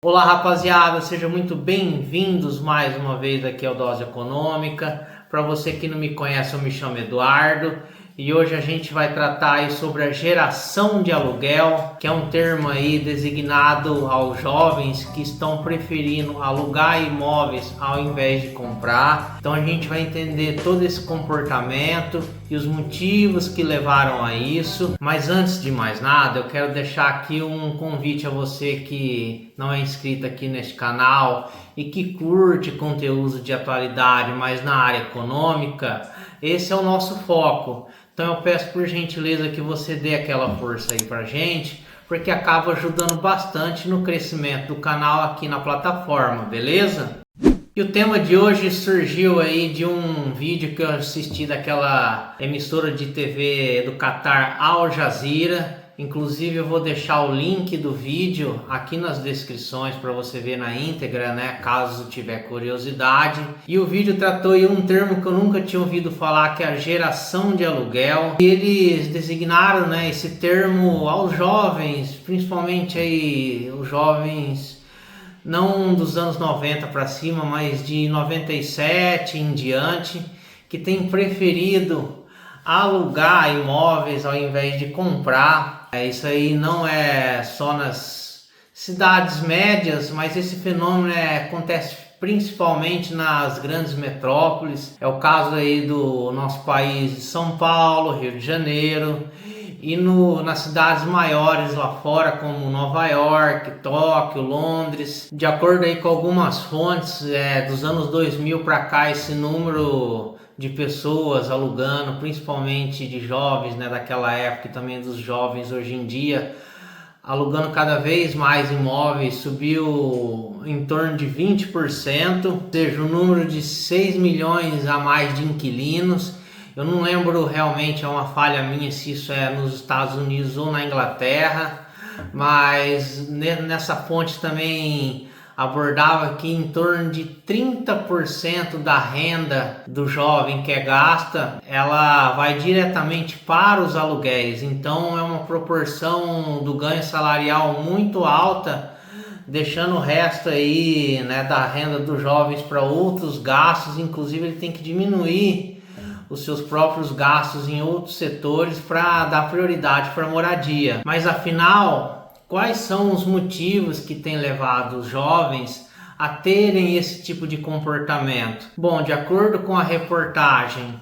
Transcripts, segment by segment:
Olá rapaziada, sejam muito bem-vindos mais uma vez aqui ao Dose Econômica. Para você que não me conhece, eu me chamo Eduardo e hoje a gente vai tratar aí sobre a geração de aluguel, que é um termo aí designado aos jovens que estão preferindo alugar imóveis ao invés de comprar. Então a gente vai entender todo esse comportamento e os motivos que levaram a isso. Mas antes de mais nada, eu quero deixar aqui um convite a você que não é inscrito aqui neste canal e que curte conteúdo de atualidade, mas na área econômica. Esse é o nosso foco. Então eu peço por gentileza que você dê aquela força aí pra gente, porque acaba ajudando bastante no crescimento do canal aqui na plataforma, beleza? E o tema de hoje surgiu aí de um vídeo que eu assisti daquela emissora de TV do Catar, Al Jazeera. Inclusive eu vou deixar o link do vídeo aqui nas descrições para você ver na íntegra, né, caso tiver curiosidade. E o vídeo tratou aí um termo que eu nunca tinha ouvido falar, que é a geração de aluguel. E eles designaram, né, esse termo aos jovens, principalmente aí os jovens não dos anos 90 para cima, mas de 97 em diante, que tem preferido alugar imóveis ao invés de comprar. Isso aí não é só nas cidades médias, mas esse fenômeno acontece principalmente nas grandes metrópoles. É o caso aí do nosso país, de São Paulo, Rio de Janeiro, e nas cidades maiores lá fora, como Nova York, Tóquio, Londres. De acordo aí com algumas fontes, dos anos 2000 para cá, esse número de pessoas alugando, principalmente de jovens, né, daquela época, e também dos jovens hoje em dia, alugando cada vez mais imóveis, subiu em torno de 20%, ou seja, o número de 6 milhões a mais de inquilinos. Eu não lembro realmente, é uma falha minha, se isso é nos Estados Unidos ou na Inglaterra, mas nessa fonte também abordava que em torno de 30% da renda do jovem que é gasta, ela vai diretamente para os aluguéis. Então é uma proporção do ganho salarial muito alta, deixando o resto aí, né, da renda dos jovens para outros gastos. Inclusive ele tem que diminuir os seus próprios gastos em outros setores para dar prioridade para a moradia. Mas afinal, quais são os motivos que têm levado os jovens a terem esse tipo de comportamento? Bom, de acordo com a reportagem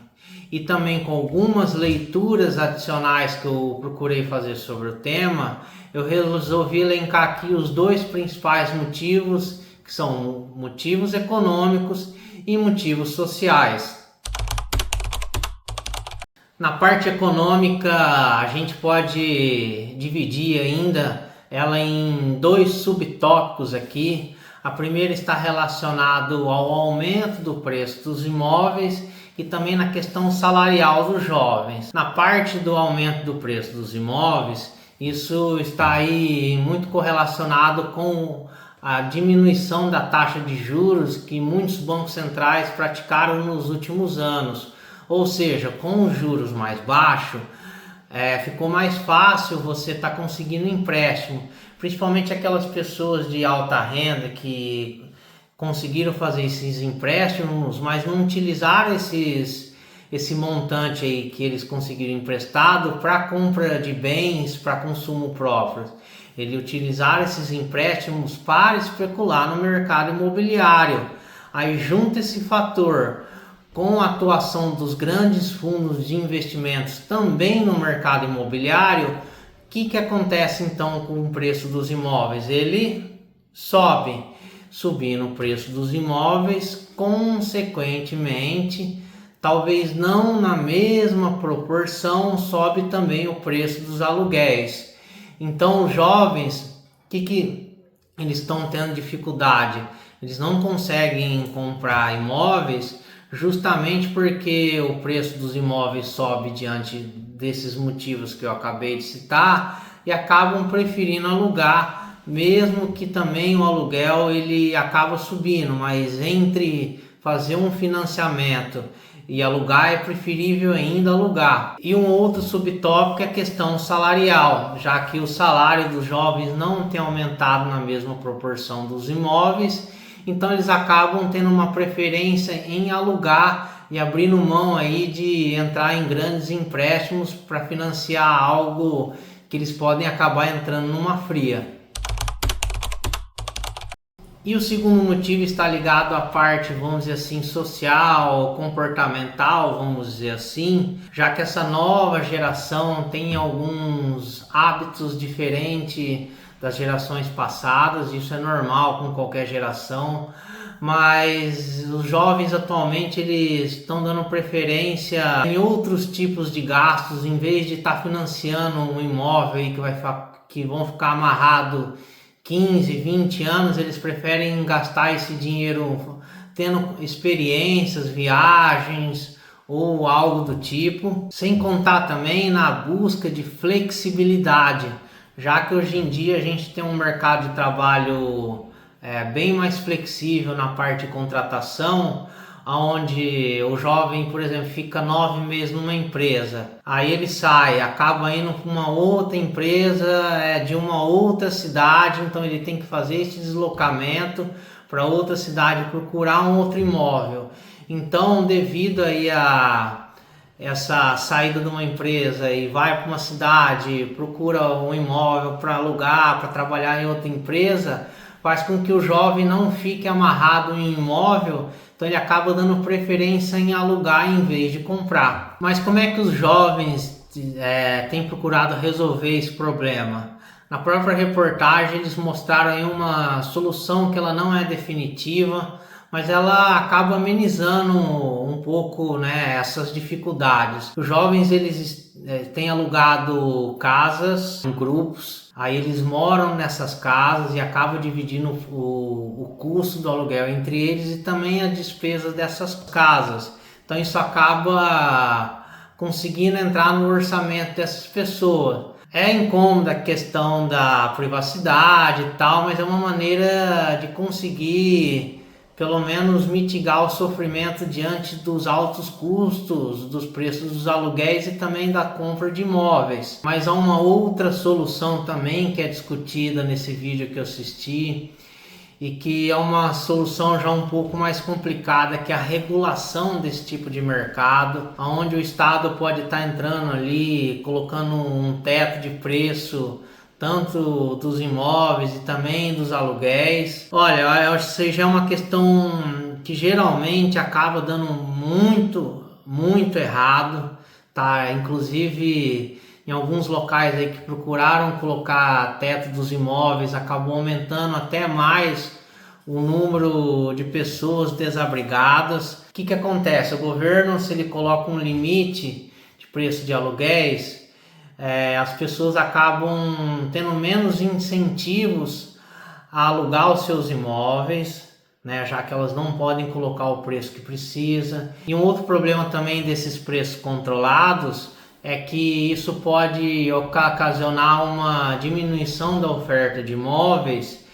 e também com algumas leituras adicionais que eu procurei fazer sobre o tema, eu resolvi elencar aqui os dois principais motivos, que são motivos econômicos e motivos sociais. Na parte econômica, a gente pode dividir ainda ela em dois subtópicos aqui. A primeira está relacionado ao aumento do preço dos imóveis e também na questão salarial dos jovens. Na parte do aumento do preço dos imóveis, isso está aí muito correlacionado com a diminuição da taxa de juros que muitos bancos centrais praticaram nos últimos anos. Ou seja, com os juros mais baixos, ficou mais fácil você estar conseguindo empréstimo, principalmente aquelas pessoas de alta renda que conseguiram fazer esses empréstimos, mas não utilizaram esse montante aí que eles conseguiram emprestado para compra de bens para consumo próprio. Eles utilizaram esses empréstimos para especular no mercado imobiliário. Aí junta esse fator com a atuação dos grandes fundos de investimentos também no mercado imobiliário, o que acontece então com o preço dos imóveis? Ele sobe. Subindo o preço dos imóveis, consequentemente, talvez não na mesma proporção, sobe também o preço dos aluguéis. Então os jovens, que eles estão tendo dificuldade? Eles não conseguem comprar imóveis justamente porque o preço dos imóveis sobe diante desses motivos que eu acabei de citar e acabam preferindo alugar, mesmo que também o aluguel ele acaba subindo, mas entre fazer um financiamento e alugar, é preferível ainda alugar. E um outro subtópico é a questão salarial, já que o salário dos jovens não tem aumentado na mesma proporção dos imóveis, então eles acabam tendo uma preferência em alugar e abrindo mão aí de entrar em grandes empréstimos para financiar algo que eles podem acabar entrando numa fria. E o segundo motivo está ligado à parte, vamos dizer assim, social, comportamental, vamos dizer assim, já que essa nova geração tem alguns hábitos diferentes das gerações passadas. Isso é normal com qualquer geração, mas os jovens atualmente eles estão dando preferência em outros tipos de gastos, em vez de estar financiando um imóvel aí que vão ficar amarrado 15, 20 anos. Eles preferem gastar esse dinheiro tendo experiências, viagens ou algo do tipo, sem contar também na busca de flexibilidade, já que hoje em dia a gente tem um mercado de trabalho bem mais flexível na parte de contratação, onde o jovem, por exemplo, fica 9 meses numa empresa, aí ele sai, acaba indo para uma outra empresa de uma outra cidade, então ele tem que fazer esse deslocamento para outra cidade, procurar um outro imóvel. Então, devido aí a essa saída de uma empresa e vai para uma cidade, procura um imóvel para alugar, para trabalhar em outra empresa, faz com que o jovem não fique amarrado em imóvel, então ele acaba dando preferência em alugar em vez de comprar. Mas como é que os jovens têm procurado resolver esse problema? Na própria reportagem eles mostraram aí uma solução que ela não é definitiva, mas ela acaba amenizando um pouco, né, essas dificuldades. Os jovens eles têm alugado casas em grupos, aí eles moram nessas casas e acabam dividindo o custo do aluguel entre eles e também as despesas dessas casas. Então isso acaba conseguindo entrar no orçamento dessas pessoas. É incômoda a questão da privacidade e tal, mas é uma maneira de conseguir pelo menos mitigar o sofrimento diante dos altos custos, dos preços dos aluguéis e também da compra de imóveis. Mas há uma outra solução também que é discutida nesse vídeo que eu assisti e que é uma solução já um pouco mais complicada, que é a regulação desse tipo de mercado, onde o Estado pode estar entrando ali, colocando um teto de preço tanto dos imóveis e também dos aluguéis. Olha, eu acho que isso já é uma questão que geralmente acaba dando muito errado, tá? Inclusive em alguns locais aí que procuraram colocar teto dos imóveis, acabou aumentando até mais o número de pessoas desabrigadas. O que acontece? O governo, se ele coloca um limite de preço de aluguéis, as pessoas acabam tendo menos incentivos a alugar os seus imóveis, né, já que elas não podem colocar o preço que precisa. E um outro problema também desses preços controlados é que isso pode ocasionar uma diminuição da oferta de imóveis,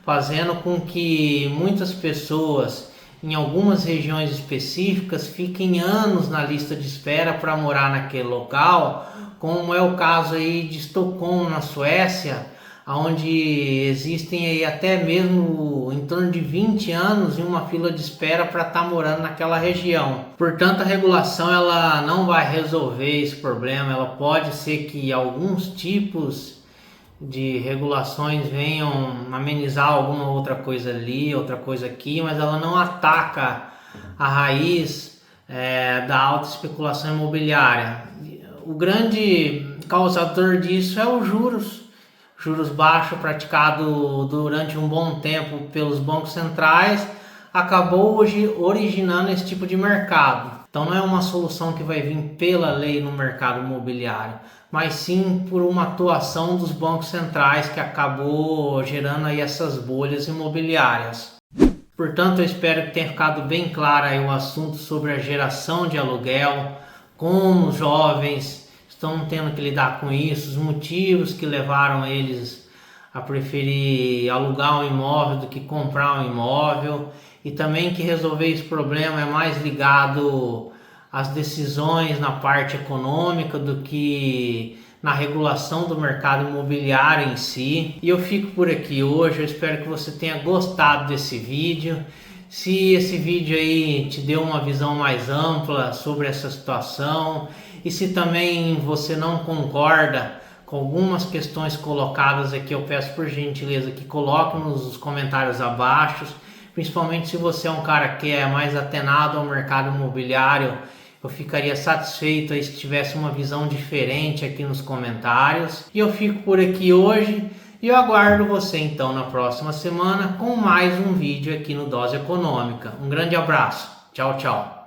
fazendo com que muitas pessoas em algumas regiões específicas fiquem anos na lista de espera para morar naquele local, como é o caso aí de Estocolmo, na Suécia, onde existem aí até mesmo em torno de 20 anos em uma fila de espera para estar morando naquela região. Portanto, a regulação ela não vai resolver esse problema. Ela pode ser que alguns tipos de regulações venham amenizar alguma outra coisa ali, outra coisa aqui, mas ela não ataca a raiz da alta especulação imobiliária. O grande causador disso é os juros baixos praticado durante um bom tempo pelos bancos centrais, acabou hoje originando esse tipo de mercado. Então não é uma solução que vai vir pela lei no mercado imobiliário, mas sim por uma atuação dos bancos centrais que acabou gerando aí essas bolhas imobiliárias. Portanto, eu espero que tenha ficado bem claro aí o assunto sobre a geração de aluguel, como os jovens estão tendo que lidar com isso, os motivos que levaram eles a preferir alugar um imóvel do que comprar um imóvel, e também que resolver esse problema é mais ligado as decisões na parte econômica do que na regulação do mercado imobiliário em si. E eu fico por aqui hoje, eu espero que você tenha gostado desse vídeo. Se esse vídeo aí te deu uma visão mais ampla sobre essa situação, e se também você não concorda com algumas questões colocadas aqui, eu peço por gentileza que coloque nos comentários abaixo, principalmente se você é um cara que é mais atenado ao mercado imobiliário. Eu ficaria satisfeito se tivesse uma visão diferente aqui nos comentários. E eu fico por aqui hoje e eu aguardo você então na próxima semana com mais um vídeo aqui no Dose Econômica. Um grande abraço. Tchau, tchau.